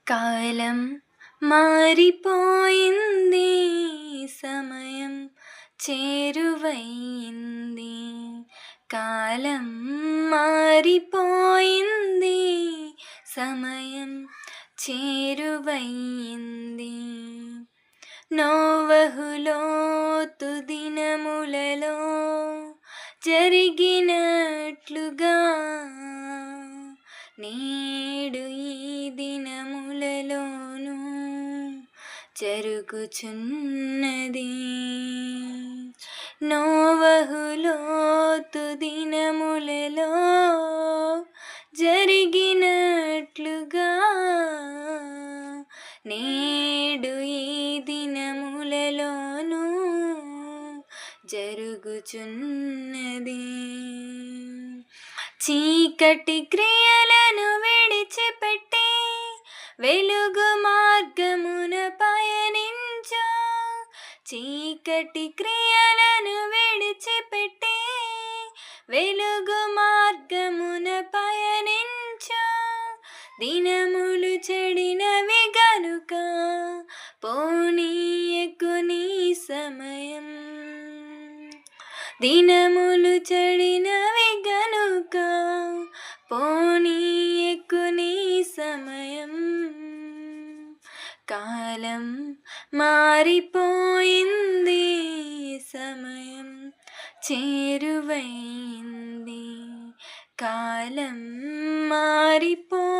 కాలం మారిపోయింది, సమయం చేరువైంది. కాలం మారిపోయింది, సమయం చేరువైంది. నోవహులో తుదినములలో జరిగినట్లుగా నేడు ఈ దినములలోనూ జరుగుచున్నది. నోవహులో తుదినములలో జరిగినట్లుగా నేడు ఈ దినములలోనూ జరుగుచున్నది. చీకటి క్రియలను విడిచిపెట్టి వెలుగు మార్గమున పయనించు. చీకటి క్రియలను విడిచిపెట్టి వెలుగు మార్గమున పయనించు. దినములు చెడినవి గనుక పోనీయకు నీ సమయం. దినములు చెడినవి గనుక పోనీయకు నీ సమయం. కాలం మారిపోయింది, సమయం చేరువైంది. కాలం మారిపోయింది.